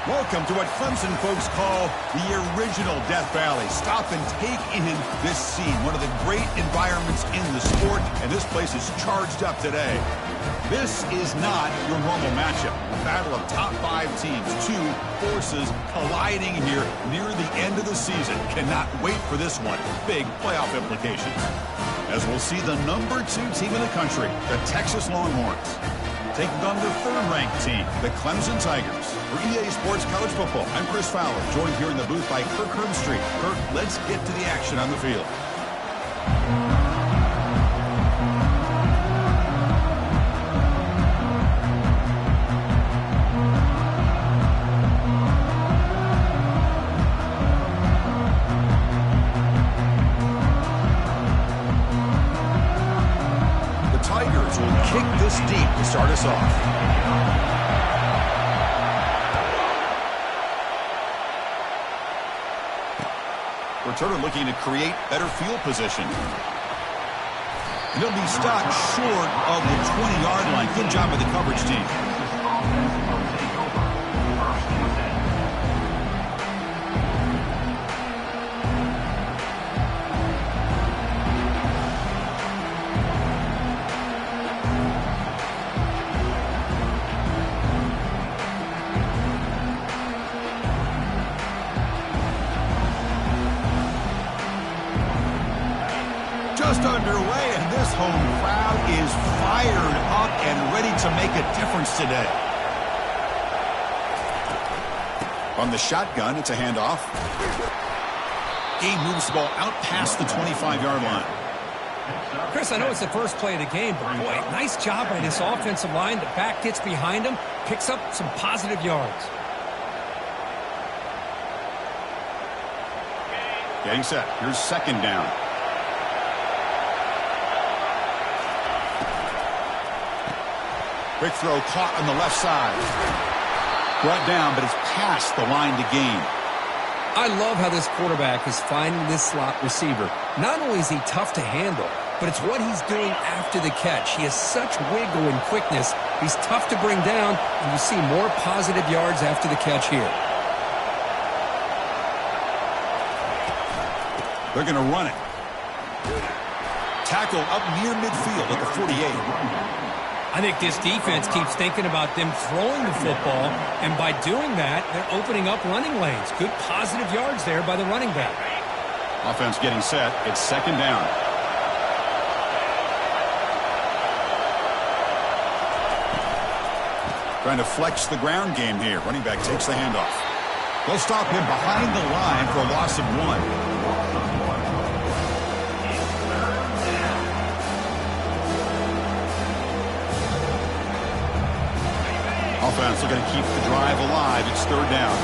Welcome to what Clemson folks call the original Death Valley. Stop and take in this scene, one of the great environments in the sport, and this place is charged up today. This is not your normal matchup. A battle of top 5 teams, 2 forces colliding here near the end of the season. Cannot wait for this one. Big playoff implications. As we'll see the number 2 team in the country, the Texas Longhorns, taking on the 3rd-ranked team, the Clemson Tigers. For EA Sports College Football, I'm Chris Fowler, joined here in the booth by Kirk Herbstreit. Kirk, let's get to the action on the field. The Tigers will kick this deep to start us off. Returner looking to create better field position. And he'll be stopped short of the 20-yard line. Good job by the coverage team. Just underway, and this home crowd is fired up and ready to make a difference today. On the shotgun, it's a handoff. Game moves the ball out past the 25-yard line. Chris, I know it's the first play of the game, but boy, nice job by this offensive line. The back gets behind him, picks up some positive yards. Getting set. Here's 2nd down. Quick throw caught on the left side. Brought down, but it's past the line to gain. I love how this quarterback is finding this slot receiver. Not only is he tough to handle, but it's what he's doing after the catch. He has such wiggle and quickness. He's tough to bring down, and you see more positive yards after the catch here. They're going to run it. Tackle up near midfield at the 48. I think this defense keeps thinking about them throwing the football, and by doing that, they're opening up running lanes. Good positive yards there by the running back. Offense getting set. It's 2nd down. Trying to flex the ground game here. Running back takes the handoff. They'll stop him behind the line for a loss of 1. Offense looking to keep the drive alive. It's 3rd down.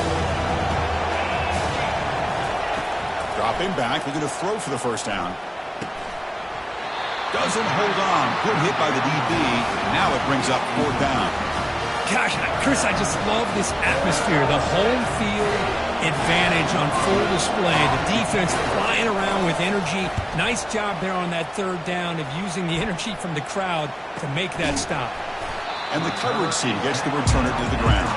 Dropping back, looking to throw for the 1st down. Doesn't hold on. Good hit by the DB. Now it brings up 4th down. Gosh, Chris, I just love this atmosphere. The home field advantage on full display. The defense flying around with energy. Nice job there on that 3rd down of using the energy from the crowd to make that stop. And the coverage team gets the returner to the ground.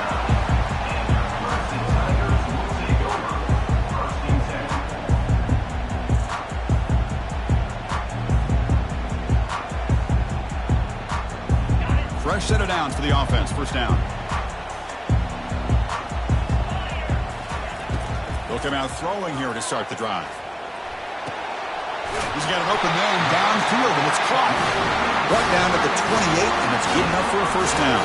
Fresh set of downs for the offense. 1st down. They'll come out throwing here to start the drive. He's got an open man downfield, and it's caught. Brought down at the 28, and it's good enough for a 1st down.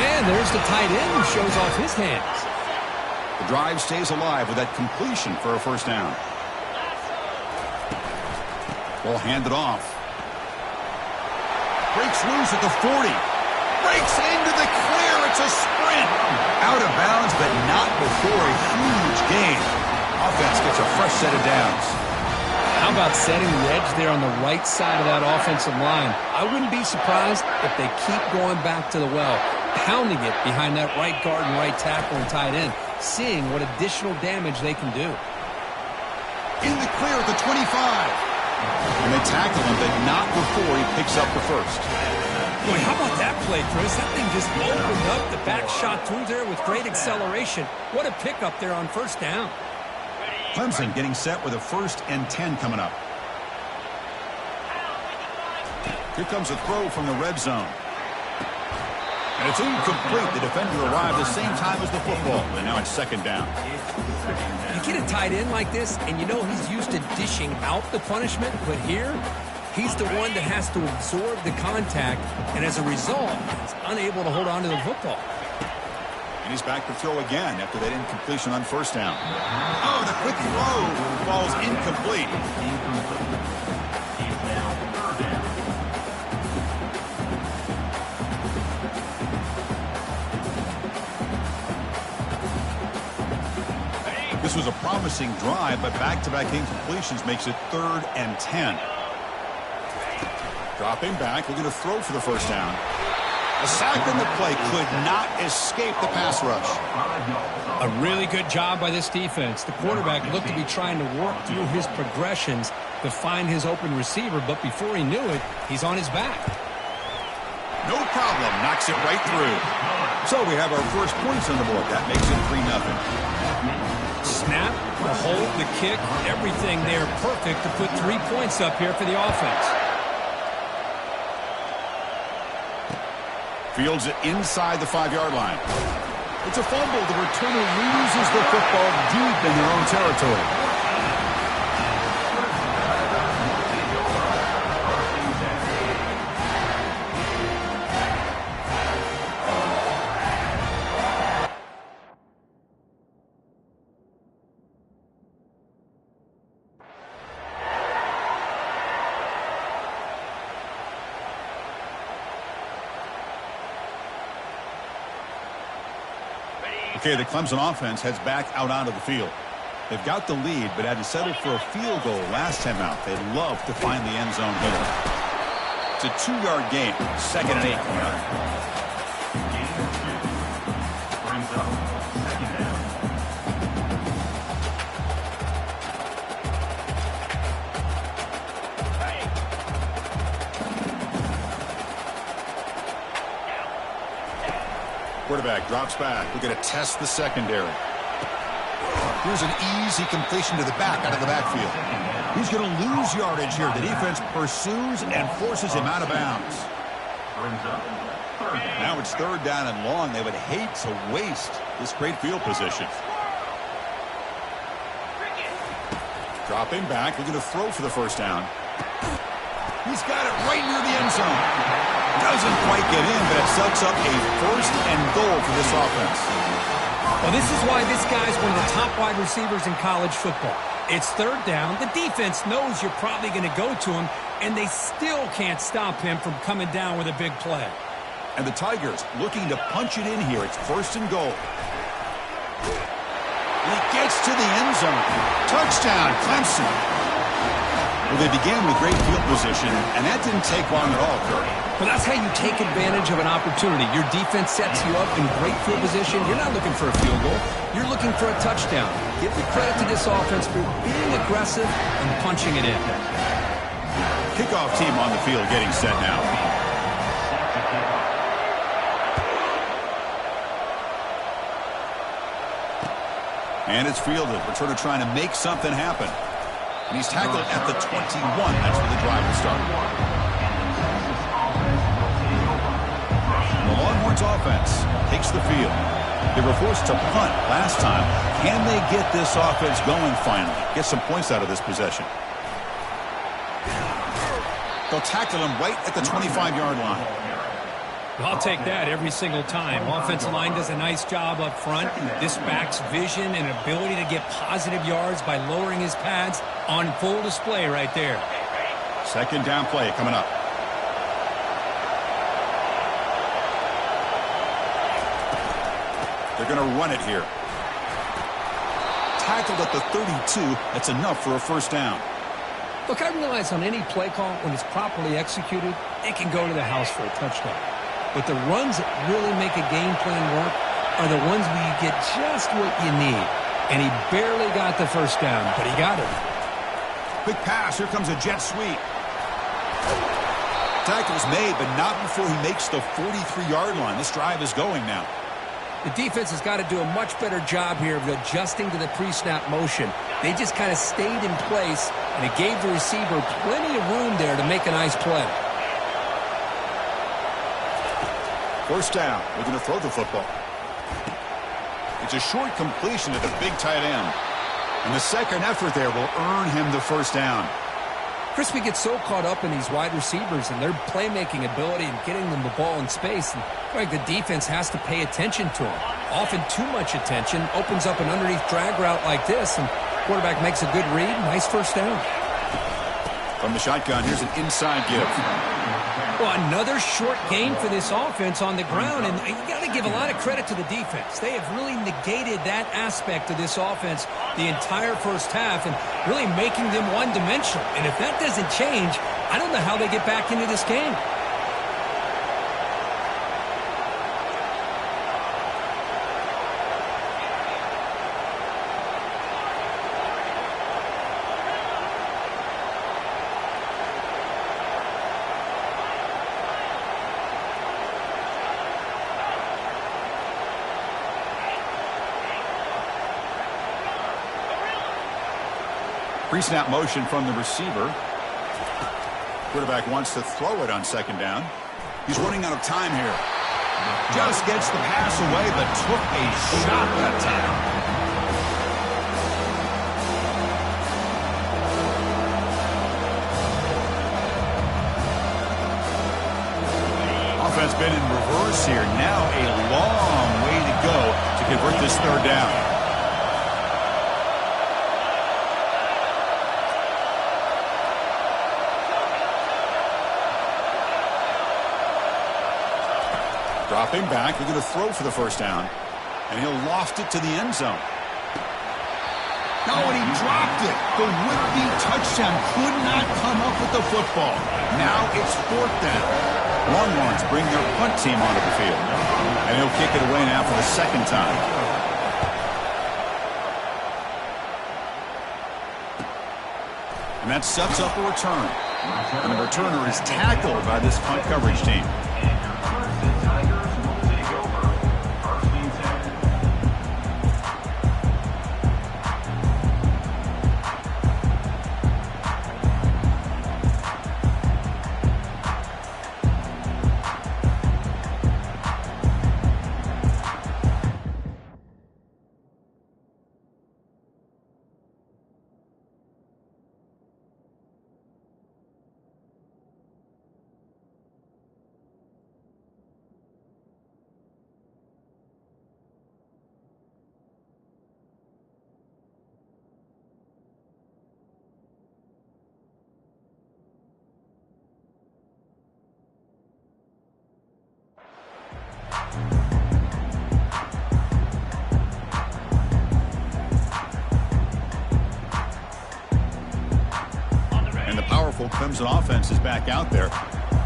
And there's the tight end who shows off his hands. The drive stays alive with that completion for a 1st down. Ball handed off. Breaks loose at the 40. Breaks into the clear. It's a sprint. Out of bounds, but not before a huge gain. Offense gets a fresh set of downs. How about setting the edge there on the right side of that offensive line? I wouldn't be surprised if they keep going back to the well, pounding it behind that right guard and right tackle and tight end, seeing what additional damage they can do. In the clear at the 25. And they tackle him, but not before he picks up the 1st. Boy, how about that play, Chris? That thing just opened up. The back shot through there with great acceleration. What a pickup there on first down. Clemson getting set with a 1st and 10 coming up. Here comes a throw from the red zone. And it's incomplete. The defender arrived the same time as the football. And now it's 2nd down. You get a tight end like this, and you know he's used to dishing out the punishment. But here, he's the one that has to absorb the contact. And as a result, he's unable to hold on to the football. And he's back to throw again after that incompletion on 1st down. Oh, the quick throw falls incomplete. This was a promising drive, but back-to-back incompletions makes it 3rd and 10. Dropping back, looking to throw for the 1st down. A sack in the play could not escape the pass rush. A really good job by this defense. The quarterback looked to be trying to work through his progressions to find his open receiver, but before he knew it, he's on his back. No problem. Knocks it right through. So we have our first points on the board. That makes it 3-0. Snap, the hold, the kick, everything there perfect to put 3 points up here for the offense. Fields it inside the 5-yard line. It's a fumble. The returner loses the football deep in their own territory. Okay, the Clemson offense heads back out onto the field. They've got the lead, but had to settle for a field goal last time out. They'd love to find the end zone here. It's a 2-yard gain. 2nd and 8 coming up. Quarterback drops back. We're going to test the secondary. Here's an easy completion to the back out of the backfield. He's going to lose yardage here. The defense pursues and forces him out of bounds. Now it's 3rd down and long. They would hate to waste this great field position. Dropping back. We're going to throw for the 1st down. He's got it right near the end zone. Doesn't quite get in, but it sets up a 1st and goal for this offense. Well, this is why this guy's one of the top wide receivers in college football. It's 3rd down. The defense knows you're probably going to go to him, and they still can't stop him from coming down with a big play. And the Tigers looking to punch it in here. It's 1st and goal. And he gets to the end zone. Touchdown, Clemson. Well, they began with great field position, and that didn't take long at all, Kurt. Well, that's how you take advantage of an opportunity. Your defense sets you up in great field position. You're not looking for a field goal. You're looking for a touchdown. Give the credit to this offense for being aggressive and punching it in. Kickoff team on the field getting set now. And it's fielded. Returner trying to make something happen. And he's tackled at the 21. That's where the drive will start. The Longhorns offense takes the field. They were forced to punt last time. Can they get this offense going finally? Get some points out of this possession. They'll tackle him right at the 25-yard line. I'll take that every single time. Offensive line does a nice job up front. This back's vision and ability to get positive yards by lowering his pads on full display right there. 2nd down play coming up. They're going to run it here. Tackled at the 32. That's enough for a 1st down. Look, I realize on any play call, when it's properly executed, it can go to the house for a touchdown. But the runs that really make a game plan work are the ones where you get just what you need. And he barely got the 1st down, but he got it. Quick pass. Here comes a jet sweep. Tackle's made, but not before he makes the 43-yard line. This drive is going now. The defense has got to do a much better job here of adjusting to the pre-snap motion. They just kind of stayed in place, and it gave the receiver plenty of room there to make a nice play. First down. We're going to throw the football. It's a short completion to the big tight end. And the second effort there will earn him the first down. Chris, we get so caught up in these wide receivers and their playmaking ability and getting them the ball in space. And like the defense has to pay attention to them. Often too much attention opens up an underneath drag route like this, and quarterback makes a good read. Nice first down. From the shotgun, here's an inside give. Well, another short gain for this offense on the ground, and you got to give a lot of credit to the defense. They have really negated that aspect of this offense the entire first half and really making them one-dimensional. And if that doesn't change, I don't know how they get back into this game. Pre-snap motion from the receiver. Quarterback wants to throw it on second down. He's running out of time here. Just gets the pass away, but took a shot that time. Offense been in reverse here. Now a long way to go to convert this third down. Dropping back, they're going to throw for the first down. And he'll loft it to the end zone. No, and he dropped it. The would-be touchdown could not come up with the football. Now it's fourth down. Longhorns bring their punt team onto the field. And he'll kick it away now for the second time. And that sets up a return. And the returner is tackled by this punt coverage team. Clemson offense is back out there.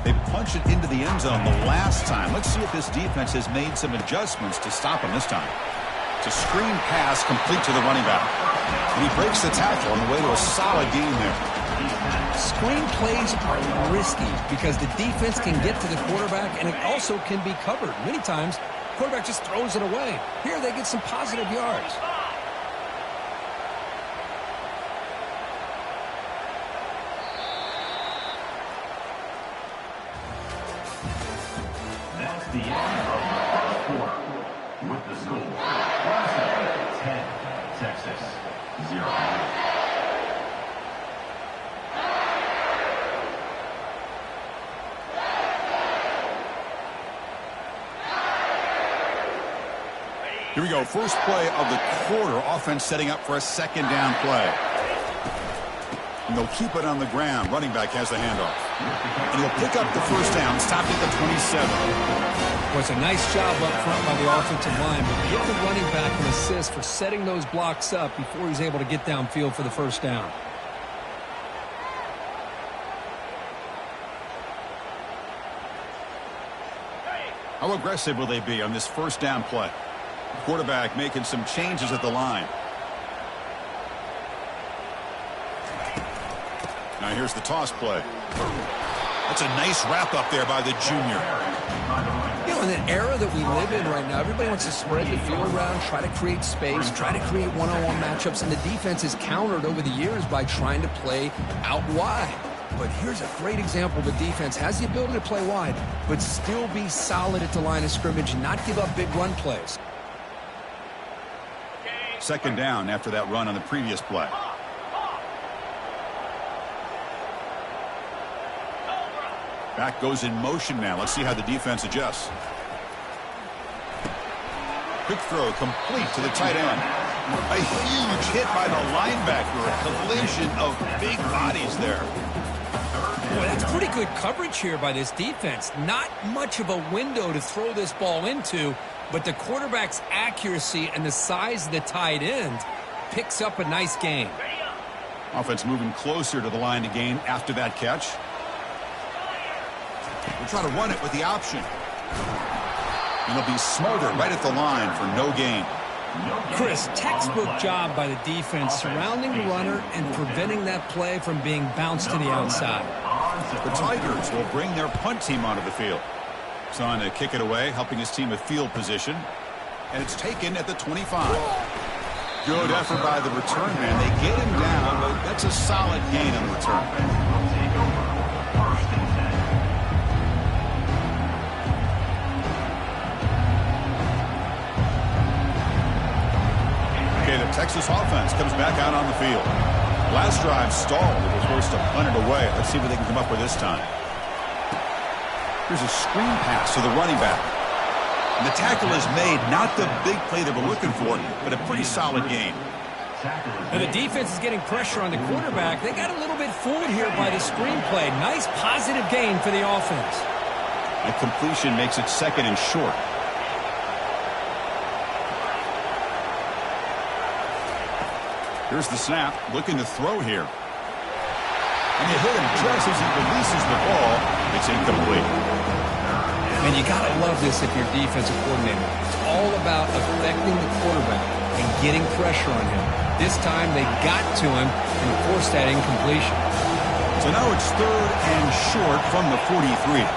They punched it into the end zone the last time. Let's see if this defense has made some adjustments to stop him this time. It's a screen pass complete to the running back. And he breaks the tackle on the way to a solid gain there. Screen plays are risky because the defense can get to the quarterback and it also can be covered. Many times, the quarterback just throws it away. Here they get some positive yards. The end of the first quarter with the score. Clemson 10, Texas 0. Here we go. First play of the quarter. Offense setting up for a second down play. And they'll keep it on the ground. Running back has the handoff. And he'll pick up the first down, stopped at the 27. Well, it's a nice job up front by the offensive line, but give the running back an assist for setting those blocks up before he's able to get downfield for the first down. How aggressive will they be on this first down play? The quarterback making some changes at the line. Now here's the toss play. That's a nice wrap-up there by the junior. You know, in an era that we live in right now, everybody wants to spread the field around, try to create space, try to create one-on-one matchups, and the defense is countered over the years by trying to play out wide. But here's a great example of a defense has the ability to play wide, but still be solid at the line of scrimmage and not give up big run plays. Second down after that run on the previous play. Back goes in motion now. Let's see how the defense adjusts. Quick throw complete to the tight end. A huge hit by the linebacker. A collision of big bodies there. Boy, that's pretty good coverage here by this defense. Not much of a window to throw this ball into, but the quarterback's accuracy and the size of the tight end picks up a nice gain. Offense moving closer to the line to gain after that catch. We'll try to run it with the option. And he'll be smothered right at the line for no gain. Chris, textbook job by the defense surrounding the runner and preventing that play from being bounced to the outside. The Tigers will bring their punt team onto the field. It's on to kick it away, helping his team with field position. And it's taken at the 25. Good effort by the return man. They get him down, but that's a solid gain on the return. Okay, the Texas offense comes back out on the field. Last drive stalled. It was forced to punt it away. Let's see what they can come up with this time. Here's a screen pass to the running back. And the tackle is made. Not the big play that we're looking for, but a pretty solid game. And the defense is getting pressure on the quarterback. They got a little bit fooled here by the screen play. Nice positive gain for the offense. A completion makes it second and short. Here's the snap, looking to throw here. And they hit him just as he releases the ball. It's incomplete. And you got to love this if you're defensive coordinator. It's all about affecting the quarterback and getting pressure on him. This time they got to him and forced that incompletion. So now it's third and short from the 43.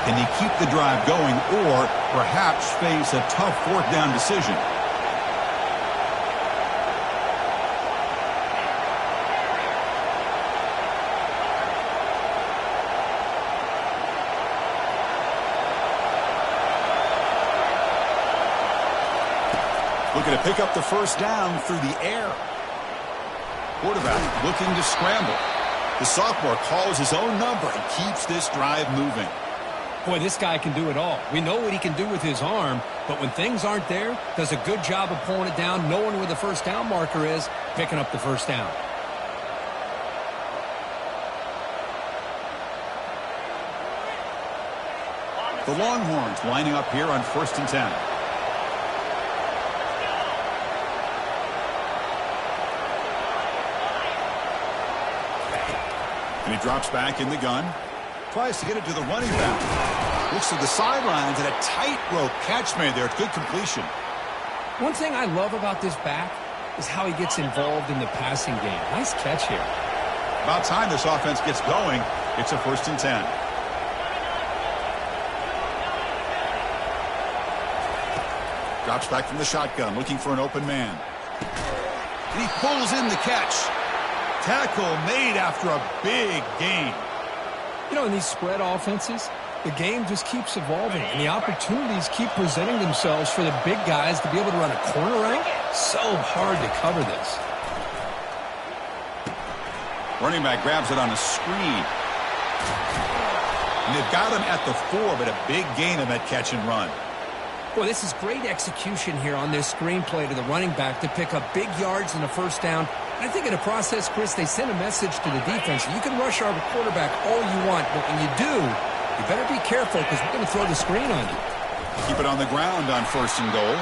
Can he keep the drive going or perhaps face a tough fourth down decision? Looking to pick up the first down through the air. Quarterback looking to scramble. The sophomore calls his own number and keeps this drive moving. Boy, this guy can do it all. We know what he can do with his arm, but when things aren't there, does a good job of pulling it down, knowing where the first down marker is, picking up the first down. The Longhorns lining up here on 1st and 10. And he drops back in the gun. Tries to get it to the running back. Looks to the sidelines and a tightrope catch made there. Good completion. One thing I love about this back is how he gets involved in the passing game. Nice catch here. About time this offense gets going. It's a 1st and 10. Drops back from the shotgun, looking for an open man. And he pulls in the catch. Tackle made after a big gain. You know, in these spread offenses, the game just keeps evolving, and the opportunities keep presenting themselves for the big guys to be able to run a corner out. So hard to cover this. Running back grabs it on a screen. And they've got him at the 4, but a big gain on that catch and run. Boy, this is great execution here on this screenplay to the running back to pick up big yards and a first down. And I think in the process, Chris, they send a message to the defense. You can rush our quarterback all you want, but when you do, you better be careful because we're going to throw the screen on you. Keep it on the ground on 1st and goal.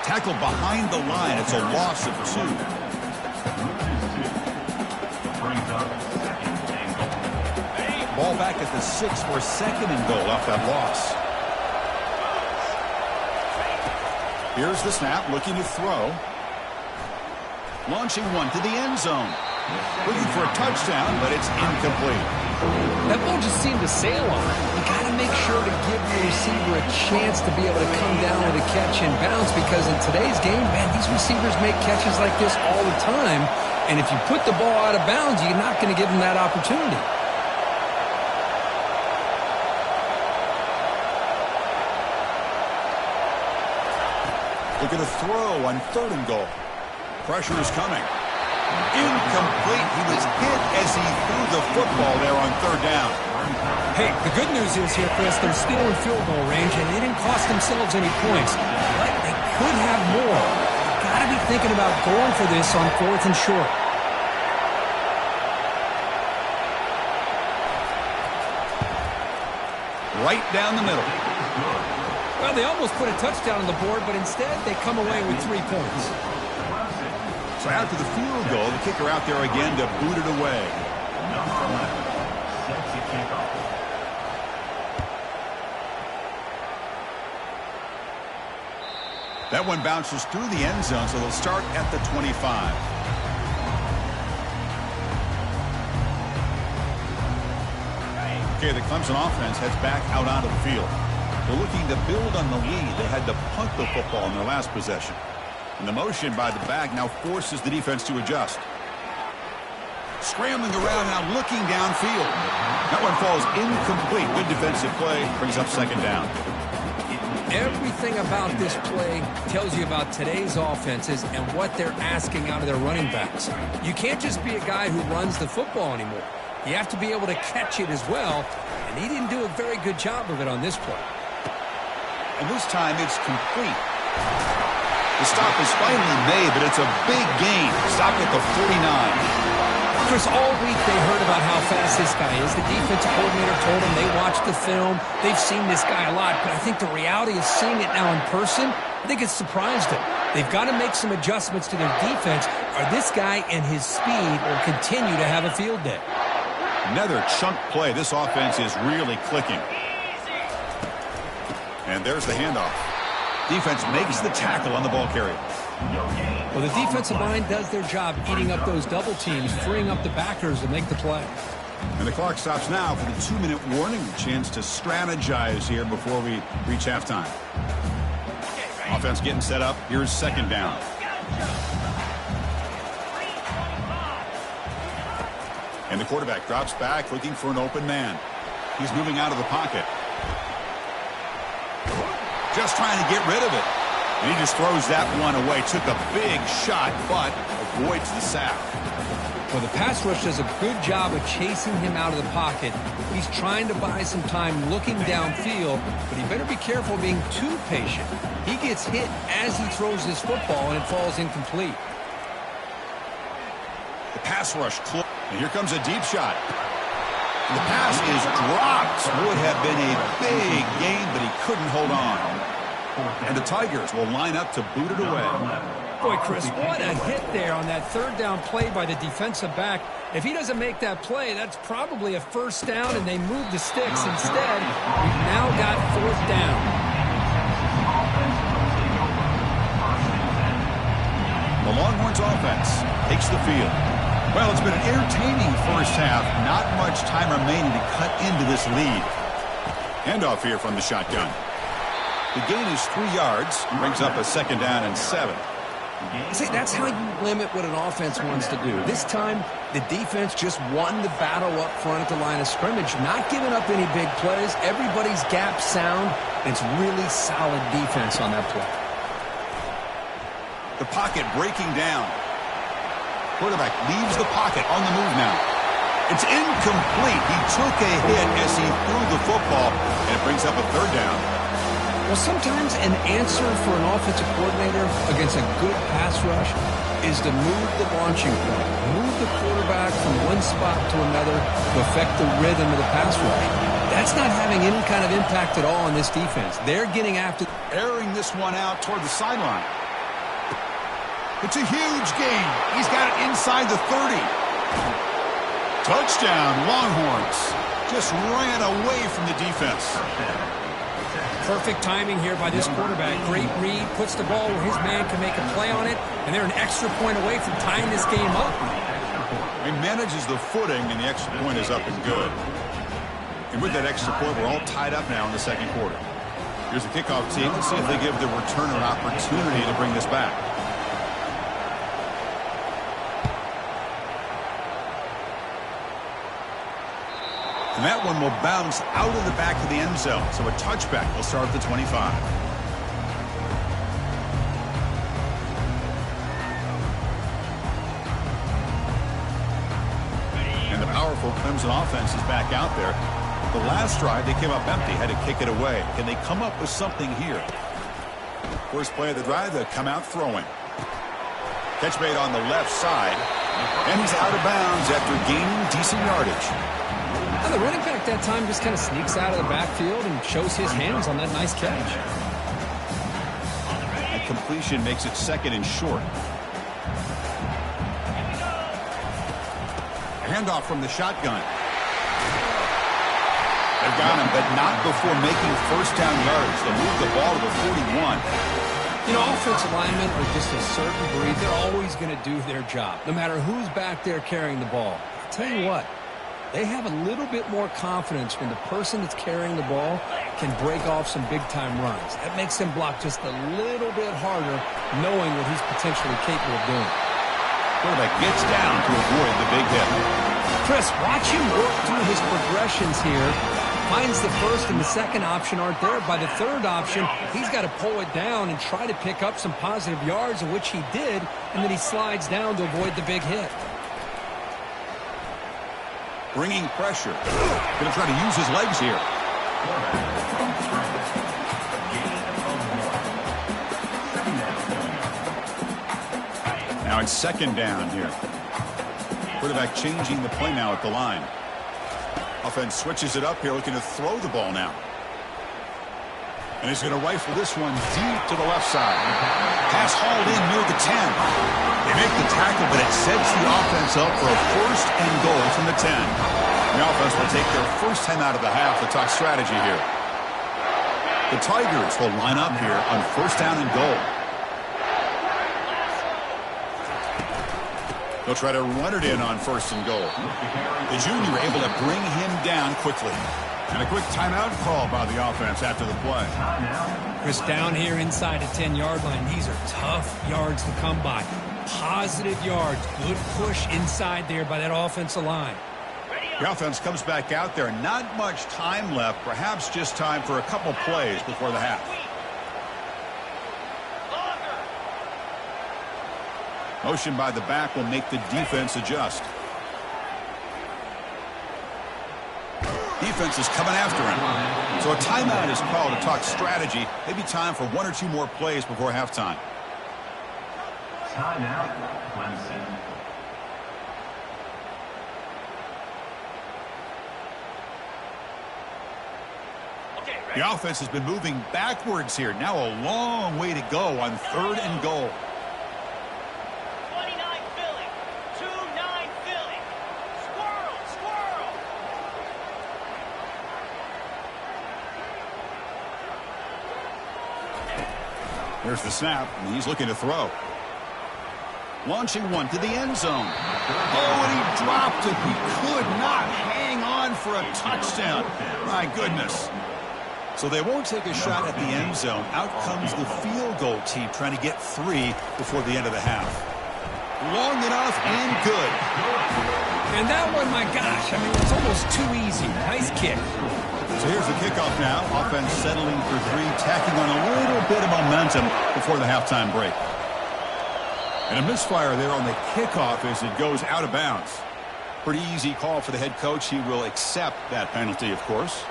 Tackle behind the line. It's a loss of 2. Ball back at the 6 for 2nd and goal off that loss. Here's the snap, looking to throw. Launching one to the end zone. Looking for a touchdown, but it's incomplete. That ball just seemed to sail on him. You got to make sure to give the receiver a chance to be able to come down with a catch and bounce, because in today's game, man, these receivers make catches like this all the time. And if you put the ball out of bounds, you're not going to give them that opportunity. Look at a throw on 3rd and goal. Pressure is coming. Incomplete. He was hit as he threw the football there on 3rd down. Hey, the good news is here, Chris, they're still in field goal range, and they didn't cost themselves any points. But they could have more. Got to be thinking about going for this on 4th and short. Right down the middle. Well, they almost put a touchdown on the board, but instead they come away with 3 points. So after the field goal, the kicker out there again to boot it away. Number 11 sets the kickoff. That one bounces through the end zone, so they'll start at the 25. Okay, the Clemson offense heads back out onto the field. They're looking to build on the lead. They had to punt the football in their last possession. And the motion by the back now forces the defense to adjust. Scrambling around now, looking downfield. That one falls incomplete. Good defensive play. Brings up 2nd down. Everything about this play tells you about today's offenses and what they're asking out of their running backs. You can't just be a guy who runs the football anymore. You have to be able to catch it as well, and he didn't do a very good job of it on this play. And this time it's complete. The stop is finally made, but it's a big gain. Stopped at the 49. Chris, all week they heard about how fast this guy is. The defensive coordinator told them they watched the film. They've seen this guy a lot, but I think the reality of seeing it now in person, I think it's surprised them. They've got to make some adjustments to their defense, or this guy and his speed will continue to have a field day. Another chunk play. This offense is really clicking. And there's the handoff. Defense makes the tackle on the ball carrier. Well, the defensive line does their job eating up those double teams, freeing up the backers to make the play. And the clock stops now for the 2-minute warning. A chance to strategize here before we reach halftime. Offense getting set up. Here's 2nd down. And the quarterback drops back looking for an open man. He's moving out of the pocket. Just trying to get rid of it. And he just throws that one away. Took a big shot, but avoids the sack. Well, the pass rush does a good job of chasing him out of the pocket. He's trying to buy some time looking downfield, but he better be careful being too patient. He gets hit as he throws this football, and it falls incomplete. The pass rush close. And here comes a deep shot. And the pass is dropped. Would have been a big gain, but he couldn't hold on. And the Tigers will line up to boot it away. Boy, Chris, what a hit there on that 3rd down play by the defensive back. If he doesn't make that play, that's probably a 1st down, and they move the sticks. Instead, we've now got 4th down. The Longhorns offense takes the field. Well, it's been an entertaining first half. Not much time remaining to cut into this lead. Handoff here from the shotgun. The gain is 3 yards. Brings up a 2nd down and 7. See, that's how you limit what an offense wants to do. This time, the defense just won the battle up front at the line of scrimmage, not giving up any big plays. Everybody's gap sound. It's really solid defense on that play. The pocket breaking down. Quarterback leaves the pocket on the move now. It's incomplete. He took a hit as he threw the football, and it brings up a 3rd down. Well, sometimes an answer for an offensive coordinator against a good pass rush is to move the launching point, move the quarterback from one spot to another to affect the rhythm of the pass rush. That's not having any kind of impact at all on this defense. They're getting after... Airing this one out toward the sideline. It's a huge gain. He's got it inside the 30. Touchdown, Longhorns. Just ran away from the defense. Perfect timing here by this quarterback. Great read, puts the ball where his man can make a play on it, and they're an extra point away from tying this game up. He manages the footing, and the extra point is up and good. And with that extra point, we're all tied up now in the second quarter. Here's the kickoff team. Let's see if they give the returner an opportunity to bring this back. And that one will bounce out of the back of the end zone. So a touchback will start at the 25. And the powerful Clemson offense is back out there. The last drive, they came up empty, had to kick it away. Can they come up with something here? First play of the drive, they'll come out throwing. Catch made on the left side. And he's out of bounds after gaining decent yardage. Well, the running back that time just kind of sneaks out of the backfield and shows his hands on that nice catch. That completion makes it second and short. Handoff from the shotgun. They've got him, but not before making first down yards. They move the ball to the 41. You know, offensive linemen are just a certain breed. They're always going to do their job, no matter who's back there carrying the ball. I'll tell you what, they have a little bit more confidence when the person that's carrying the ball can break off some big-time runs. That makes them block just a little bit harder, knowing what he's potentially capable of doing. Quarterback gets down to avoid the big hit. Chris, watch him work through his progressions here. Finds the first and the second option aren't there. By the third option, he's got to pull it down and try to pick up some positive yards, of which he did, and then he slides down to avoid the big hit. Bringing pressure. Going to try to use his legs here. Now it's second down here. Quarterback changing the play now at the line. Offense switches it up here, looking to throw the ball now. And he's going to rifle this one deep to the left side. Pass hauled in near the 10. They make the tackle, but it sets the offense up for a first and goal from the 10. The offense will take their first time out of the half to talk strategy here. The Tigers will line up here on first down and goal. They'll try to run it in on first and goal. The junior able to bring him down quickly. And a quick timeout call by the offense after the play. Chris, down here inside the 10-yard line, these are tough yards to come by. Positive yards. Good push inside there by that offensive line. The offense comes back out there. Not much time left. Perhaps just time for a couple plays before the half. Motion by the back will make the defense adjust. Defense is coming after him. So a timeout is called to talk strategy. Maybe time for one or two more plays before halftime. Timeout, Clemson. The offense has been moving backwards here. Now a long way to go on third and goal. There's the snap, and he's looking to throw. Launching one to the end zone. Oh, and he dropped it. He could not hang on for a touchdown. My goodness. So they won't take a shot at the end zone. Out comes the field goal team trying to get 3 before the end of the half. Long enough and good. And that one, my gosh, I mean, it's almost too easy. Nice kick. So here's the kickoff now. Offense settling for 3, tacking on a little bit of momentum before the halftime break. And a misfire there on the kickoff as it goes out of bounds. Pretty easy call for the head coach. He will accept that penalty, of course.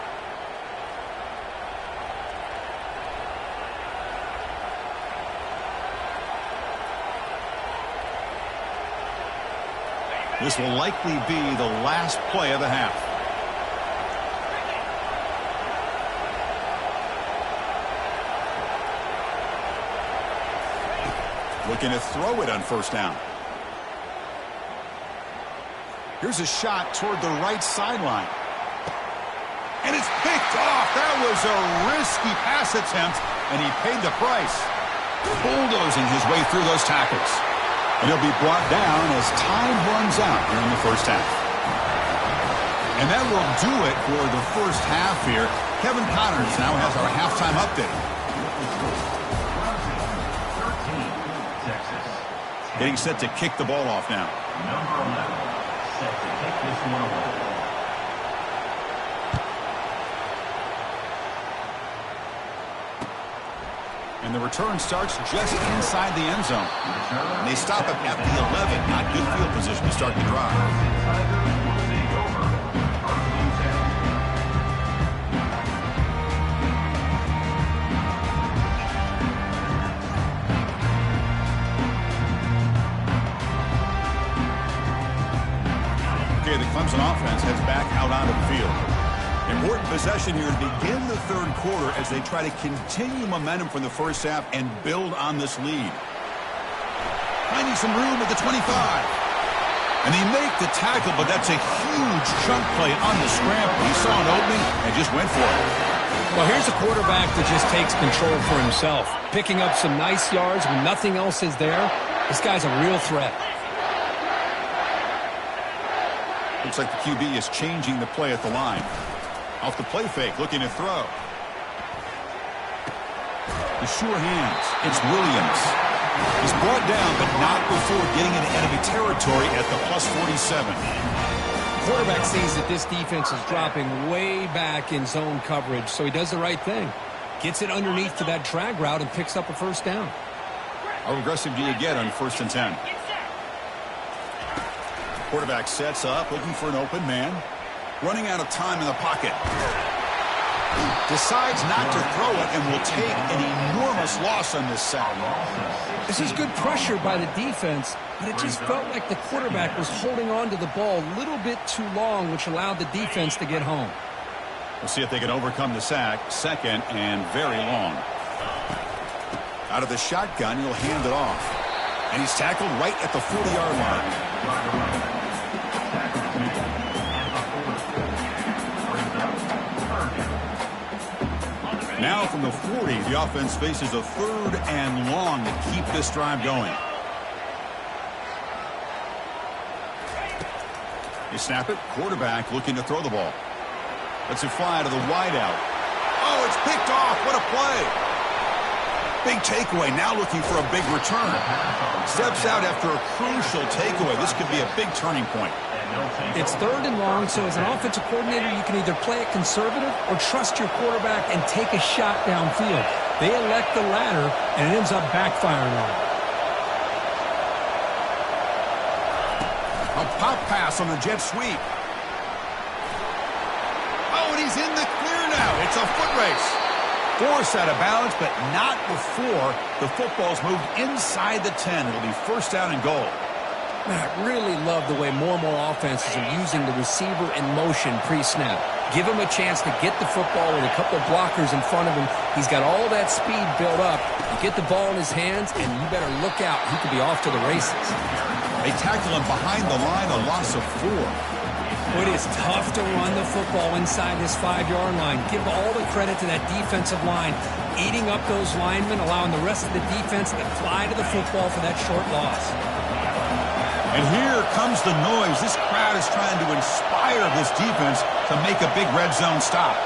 This will likely be the last play of the half. Looking to throw it on first down. Here's a shot toward the right sideline. And it's picked off. That was a risky pass attempt, and he paid the price. Bulldozing his way through those tackles. And he'll be brought down as time runs out here in the first half. And that will do it for the first half here. Kevin Connors now has our halftime update. Getting set to kick the ball off now. Number 11, set to kick this one away. And the return starts just inside the end zone. And they stop it at the 11. Not good field position to start the drive. Okay, the Clemson offense heads back out onto the field. Important possession here to begin the third quarter as they try to continue momentum from the first half and build on this lead. Finding some room at the 25. And they make the tackle, but that's a huge chunk play on the scramble. He saw an opening and just went for it. Well, here's a quarterback that just takes control for himself. Picking up some nice yards when nothing else is there. This guy's a real threat. Looks like the QB is changing the play at the line. Off the play fake, looking to throw. The sure hands. It's Williams. He's brought down, but not before getting into enemy territory at the plus 47. Quarterback sees that this defense is dropping way back in zone coverage, so he does the right thing. Gets it underneath to that drag route and picks up a first down. How aggressive do you get on 1st and 10? Quarterback sets up, looking for an open man. Running out of time in the pocket. Decides not to throw it and will take an enormous loss on this sack. This is good pressure by the defense, but it just felt like the quarterback was holding on to the ball a little bit too long, which allowed the defense to get home. We'll see if they can overcome the sack. 2nd and very long. Out of the shotgun, he'll hand it off. And he's tackled right at the 40-yard line. Now from the 40, the offense faces a 3rd and long to keep this drive going. They snap it. Quarterback looking to throw the ball. Lets it fly to the wideout. Oh, it's picked off. What a play. Big takeaway. Now looking for a big return. Steps out after a crucial takeaway. This could be a big turning point. It's 3rd and long, so as an offensive coordinator, you can either play it conservative or trust your quarterback and take a shot downfield. They elect the latter, and it ends up backfiring on them. A pop pass on the jet sweep. Oh, and he's in the clear now. It's a foot race. Forced out of bounds, but not before the football's moved inside the 10. It'll be 1st down and goal. Man, I really love the way more and more offenses are using the receiver in motion pre-snap. Give him a chance to get the football with a couple of blockers in front of him. He's got all that speed built up. You get the ball in his hands, and you better look out. He could be off to the races. They tackle him behind the line, a loss of 4. It is tough to run the football inside this 5-yard line. Give all the credit to that defensive line, eating up those linemen, allowing the rest of the defense to fly to the football for that short loss. And here comes the noise. This crowd is trying to inspire this defense to make a big red zone stop.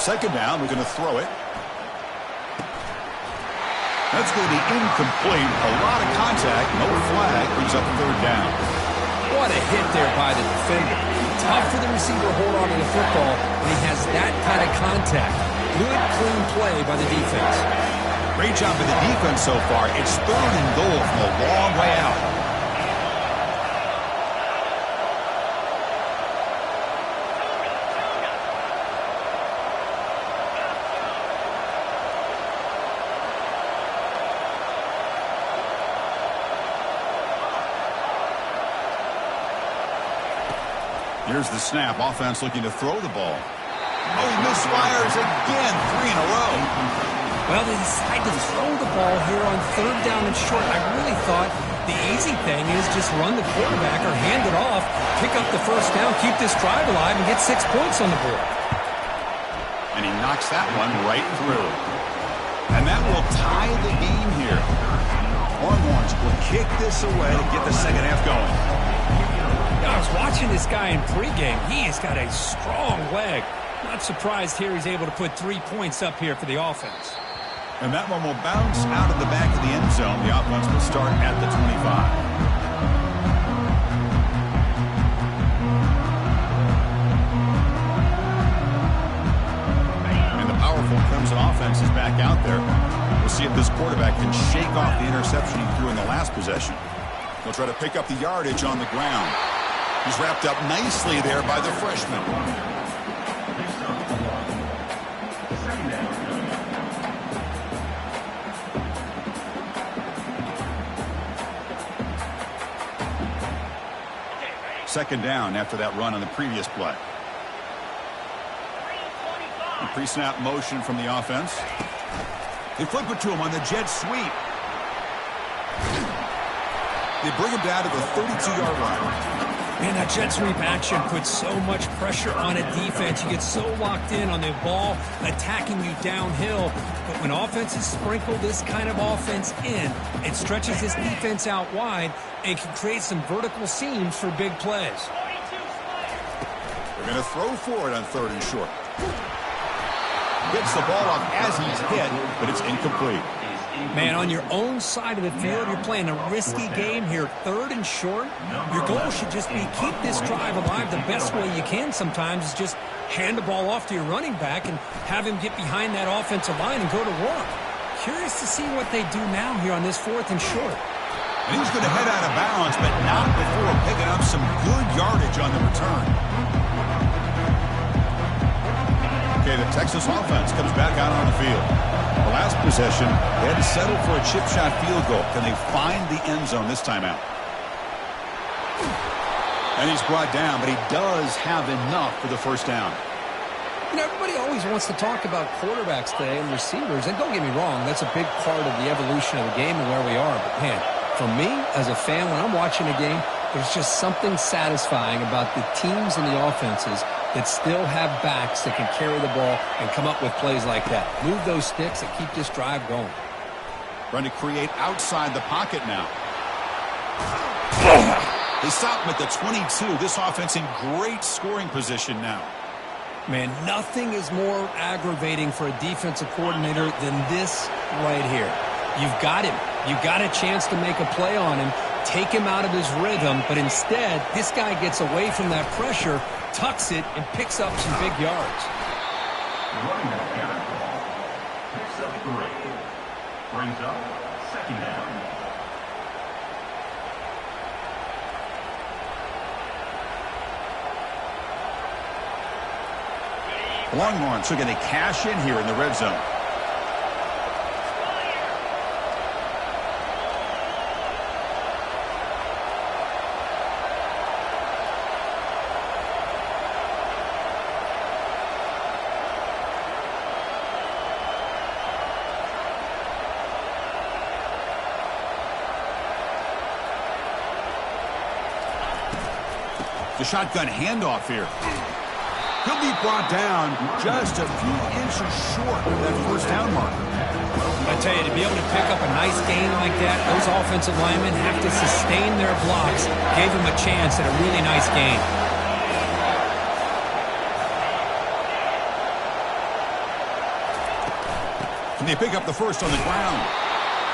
Second down, we're going to throw it. That's going to be incomplete. A lot of contact, no flag, brings up 3rd down. What a hit there by the defender. Tough for the receiver to hold on to the football when he has that kind of contact. Good, clean play by the defense. Great job by the defense so far. It's 3rd and goal from a long way out. Here's the snap. Offense looking to throw the ball. Oh, he misfires again. 3 in a row. Well, they decide to throw the ball here on 3rd down and short. I really thought the easy thing is just run the quarterback or hand it off, pick up the first down, keep this drive alive, and get 6 points on the board. And he knocks that one right through. And that will tie the game here. Longhorns will kick this away to get the second half going. I was watching this guy in pregame. He has got a strong leg. Not surprised here he's able to put 3 points up here for the offense. And that one will bounce out of the back of the end zone. The offense will start at the 25. And the powerful Clemson offense is back out there. We'll see if this quarterback can shake off the interception he threw in the last possession. He'll try to pick up the yardage on the ground. He's wrapped up nicely there by the freshman. Second down after that run on the previous play. The pre-snap motion from the offense. They flip it to him on the jet sweep. They bring him down to the 32-yard line. Man, that jet sweep action puts so much pressure on a defense. You get so locked in on the ball attacking you downhill. But when offenses sprinkle this kind of offense in, it stretches this defense out wide and can create some vertical seams for big plays. They're going to throw for it on 3rd and short. Gets the ball up as he's hit, but it's incomplete. Man, on your own side of the field, you're playing a risky game here. 3rd and short. Your goal should just be keep this drive alive the best way you can sometimes is just hand the ball off to your running back and have him get behind that offensive line and go to work. Curious to see what they do now here on this 4th and short. And he's going to head out of bounds, but not before picking up some good yardage on the return. Okay, the Texas offense comes back out on the field. The last possession, they had to settle for a chip shot field goal. Can they find the end zone this time out? And he's brought down, but he does have enough for the first down. You know, everybody always wants to talk about quarterbacks today and receivers. And don't get me wrong, that's a big part of the evolution of the game and where we are. But, man, for me, as a fan, when I'm watching a game, there's just something satisfying about the teams and the offenses that still have backs that can carry the ball and come up with plays like that. Move those sticks and keep this drive going. Trying to create outside the pocket now. They stop him at the 22. This offense in great scoring position now. Man, nothing is more aggravating for a defensive coordinator than this right here. You've got him. You've got a chance to make a play on him, take him out of his rhythm, but instead, this guy gets away from that pressure, tucks it, and picks up some big yards. Running back Aaron picks up 3. Brings up 2nd down. The Longhorns are going to cash in here in the red zone. The shotgun handoff here. He'll be brought down just a few inches short of that first down marker. I tell you, to be able to pick up a nice gain like that, those offensive linemen have to sustain their blocks. Gave him a chance at a really nice gain. And they pick up the first on the ground.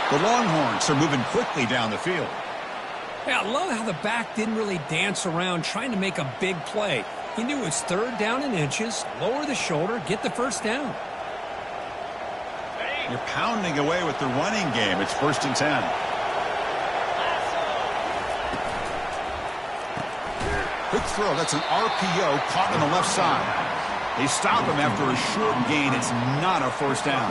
The Longhorns are moving quickly down the field. Yeah, I love how the back didn't really dance around trying to make a big play. He knew it's 3rd down and inches, lower the shoulder, get the first down. You're pounding away with the running game. It's 1st and 10. Quick throw. That's an RPO caught on the left side. They stop him after a short gain. It's not a first down.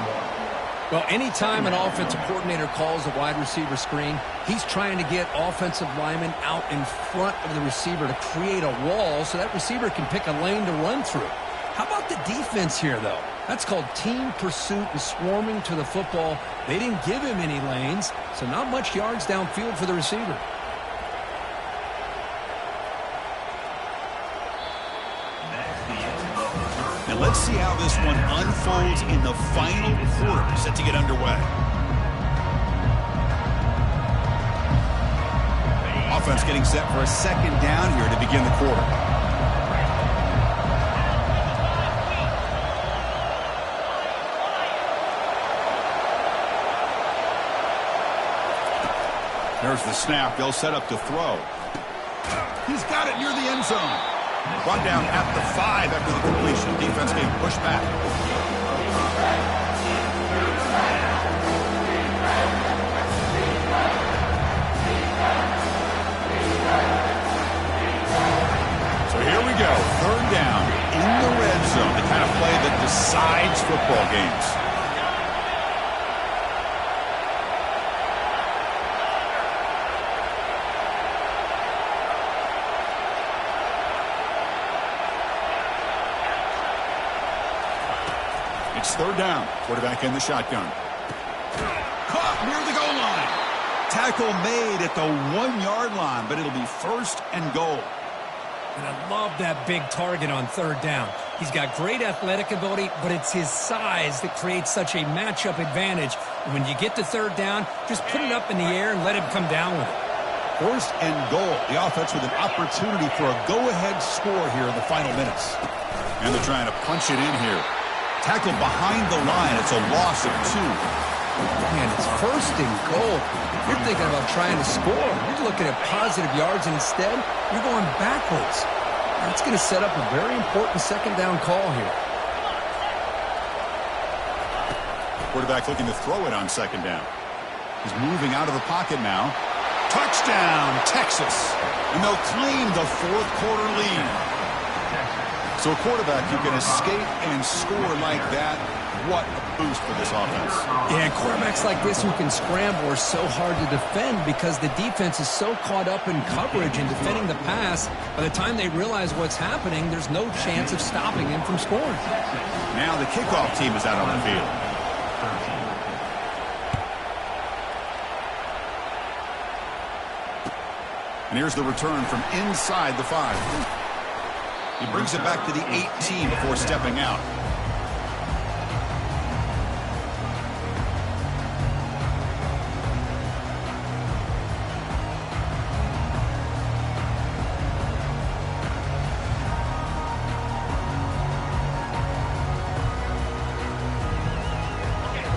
Well, anytime an offensive coordinator calls a wide receiver screen, he's trying to get offensive linemen out in front of the receiver to create a wall so that receiver can pick a lane to run through. How about the defense here, though? That's called team pursuit and swarming to the football. They didn't give him any lanes, so not much yards downfield for the receiver. And let's see how this one unfolds in the final quarter, set to get underway. Offense getting set for a second down here to begin the quarter. There's the snap. They'll set up to throw. He's got it near the end zone. Brought down at the 5 after the completion. Defense being pushed back. So here we go. Third down in the red zone. The kind of play that decides football games. It's third down. Quarterback in the shotgun. Caught near the goal line. Tackle made at the 1-yard line, but it'll be first and goal. And I love that big target on third down. He's got great athletic ability, but it's his size that creates such a matchup advantage. And when you get to third down, just put it up in the air and let him come down with it. First and goal. The offense with an opportunity for a go-ahead score here in the final minutes. And they're trying to punch it in here. Tackle behind the line. It's a loss of 2. Man, it's first and goal. You're thinking about trying to score. You're looking at positive yards, and instead, you're going backwards. That's going to set up a very important second down call here. Quarterback looking to throw it on second down. He's moving out of the pocket now. Touchdown, Texas. And they'll claim the fourth quarter lead. So a quarterback who can escape and score like that, what a boost for this offense. Yeah, quarterbacks like this who can scramble are so hard to defend because the defense is so caught up in coverage and defending the pass. By the time they realize what's happening, there's no chance of stopping him from scoring. Now the kickoff team is out on the field. And here's the return from inside the 5. He brings it back to the 18 before stepping out.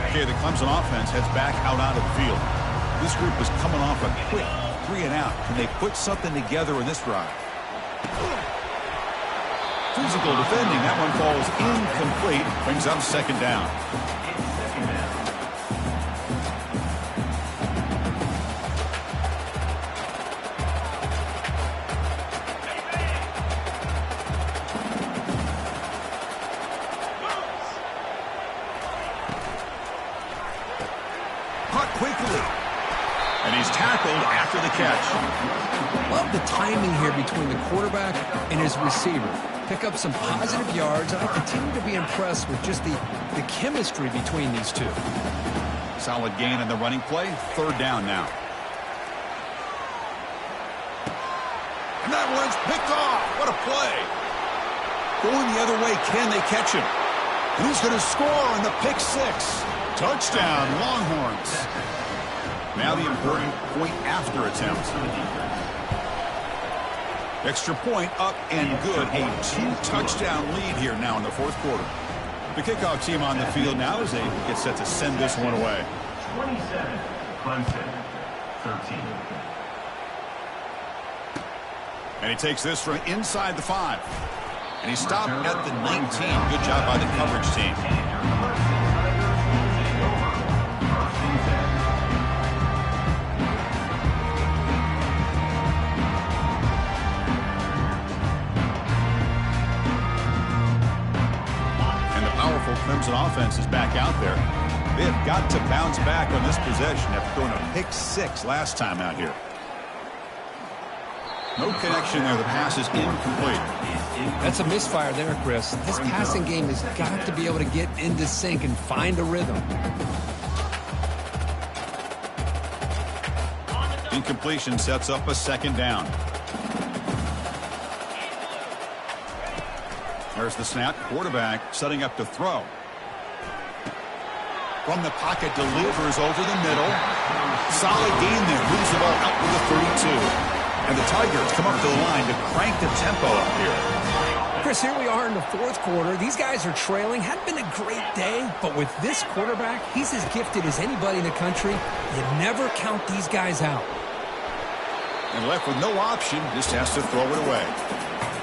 Okay, the Clemson offense heads back out onto the field. This group is coming off a quick 3 and out. Can they put something together in this drive? Physical defending. That one falls incomplete. Brings up second down. Caught quickly. And he's tackled after the catch. Love the timing here between the quarterback and his receiver. Pick up some positive yards, and I continue to be impressed with just the chemistry between these two. Solid gain in the running play. Third down now. And that one's picked off. What a play. Going the other way. Can they catch him? And he's going to score on the pick 6. Touchdown, Longhorns. Now the important point after attempt. Extra point up and good. A 2-touchdown lead here now in the fourth quarter. The kickoff team on the field now as they get set to send this one away. 27, Clemson, 13. And he takes this from inside the 5. And he stopped at the 19. Good job by the coverage team. Clemson offense is back out there. They have got to bounce back on this possession after throwing a pick 6 last time out here. No connection there. The pass is incomplete. That's a misfire there, Chris. This passing game has got to be able to get into sync and find a rhythm. Incompletion sets up a second down. There's the snap. Quarterback setting up to throw. From the pocket, delivers over the middle. Solid gain there. Moves the ball out to the 32. And the Tigers come up to the line to crank the tempo up here. Chris, here we are in the fourth quarter. These guys are trailing. Hadn't been a great day, but with this quarterback, he's as gifted as anybody in the country. You never count these guys out. And left with no option, just has to throw it away.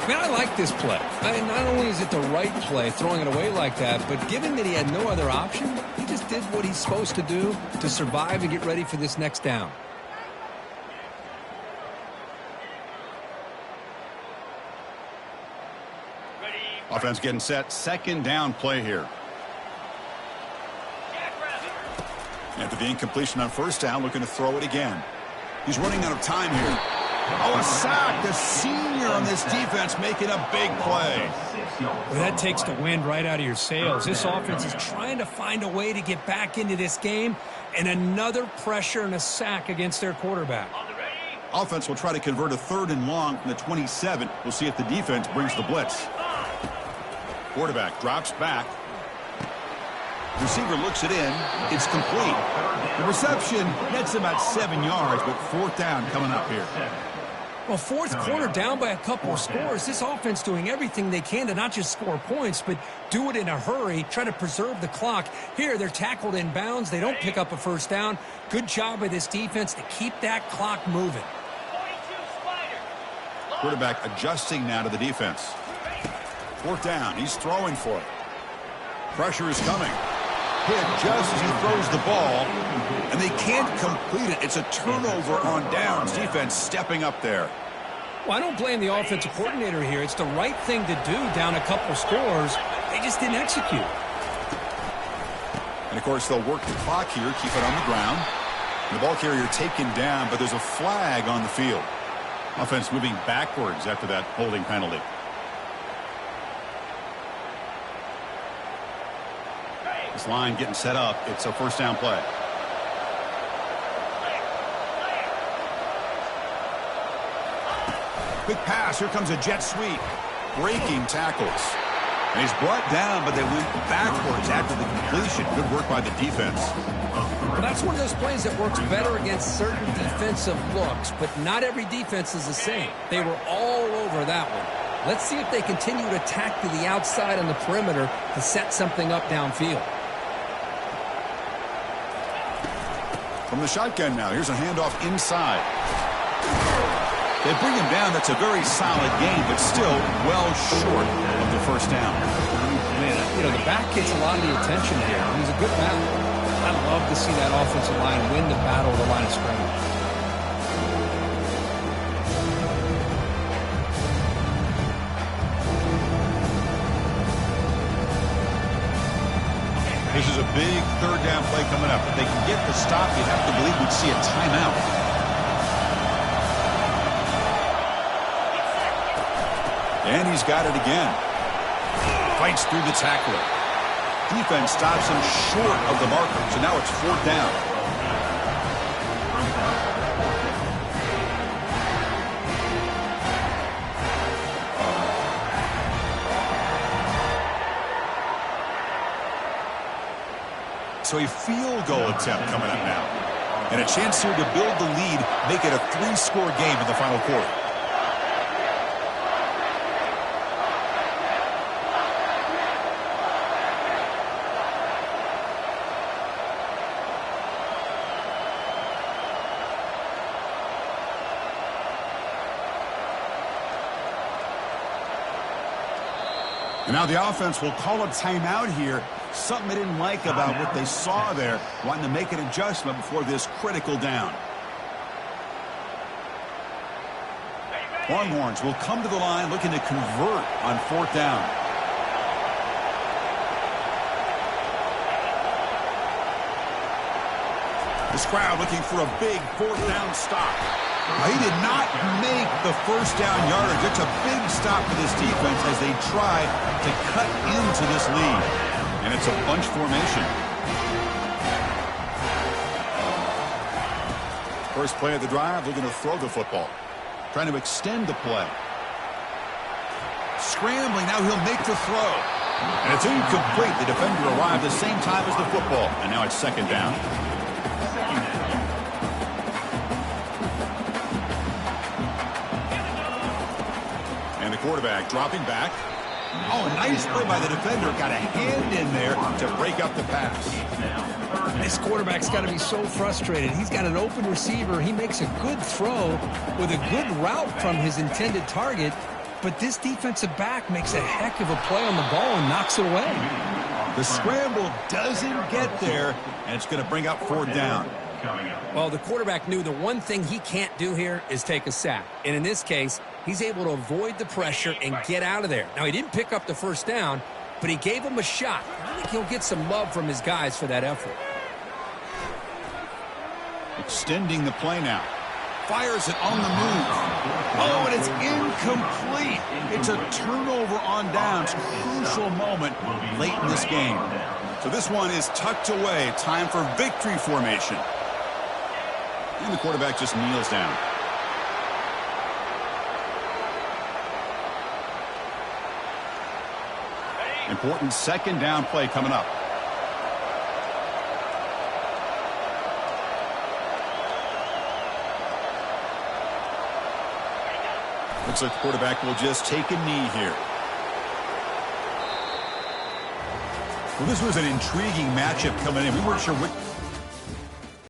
Man, I like this play. Not only is it the right play, throwing it away like that, but given that he had no other option, he just did what he's supposed to do to survive and get ready for this next down. Offense getting set. Second down play here. After the incompletion on first down, looking to throw it again. He's running out of time here. Oh, a sack. The senior on this defense making a big play. Well, that takes the wind right out of your sails. This offense is trying to find a way to get back into this game, and another pressure and a sack against their quarterback. Offense will try to convert a 3rd and long from the 27. We'll see if the defense brings the blitz. Quarterback drops back. Receiver looks it in. It's complete. The reception nets about 7 yards, but 4th down coming up here. Well, fourth quarter down by a couple of scores. This offense doing everything they can to not just score points, but do it in a hurry, try to preserve the clock. Here, they're tackled in bounds. They don't pick up a first down. Good job by this defense to keep that clock moving. Quarterback adjusting now to the defense. 4th down. He's throwing for it. Pressure is coming. Hit just as he throws the ball, and they can't complete it. It's a turnover on downs. Defense stepping up there. Well, I don't blame the offensive coordinator here. It's the right thing to do down a couple scores. They just didn't execute. And, of course, they'll work the clock here, keep it on the ground. The ball carrier taken down, but there's a flag on the field. Offense moving backwards after that holding penalty. This line getting set up. It's a first down play. Quick pass. Here comes a jet sweep. Breaking tackles. And he's brought down, but they went backwards after the completion. Good work by the defense. Well, that's one of those plays that works better against certain defensive looks, but not every defense is the same. They were all over that one. Let's see if they continue to attack to the outside on the perimeter to set something up downfield. From the shotgun now, here's a handoff inside. They bring him down. That's a very solid game, but still well short of the first down. Man, you know, the back gets a lot of the attention here. He's a good battle. I love to see that offensive line win the battle of the line of scrimmage. This is a big 3rd down play coming up. If they can get the stop, you'd have to believe we'd see a timeout. And he's got it again. Fights through the tackler. Defense stops him short of the marker, so now it's 4th down. So a field goal attempt coming up now. And a chance here to build the lead, make it a 3-score game in the final quarter. And now the offense will call a timeout here. Something they didn't like about what they saw there, wanting to make an adjustment before this critical down. Longhorns will come to the line looking to convert on 4th down. This crowd looking for a big fourth down stop. He did not make the first down yardage. It's a big stop for this defense as they try to cut into this lead. And it's a bunch formation. First play of the drive, they're going to throw the football. Trying to extend the play. Scrambling, now he'll make the throw. And it's incomplete. The defender arrived the same time as the football. And now it's second down. And the quarterback dropping back. Oh, nice play by the defender. Got a hand in there to break up the pass. This quarterback's got to be so frustrated. He's got an open receiver. He makes a good throw with a good route from his intended target. But this defensive back makes a heck of a play on the ball and knocks it away. The scramble doesn't get there, and it's going to bring up fourth down. Well, the quarterback knew the one thing he can't do here is take a sack. And in this case, he's able to avoid the pressure and get out of there. Now, he didn't pick up the first down, but he gave him a shot. I think he'll get some love from his guys for that effort. Extending the play now. Fires it on the move. Oh, and it's incomplete. It's a turnover on downs. Crucial moment late in this game. So this one is tucked away. Time for victory formation. And the quarterback just kneels down. Important second down play coming up. Looks like the quarterback will just take a knee here. Well, this was an intriguing matchup coming in. We weren't sure which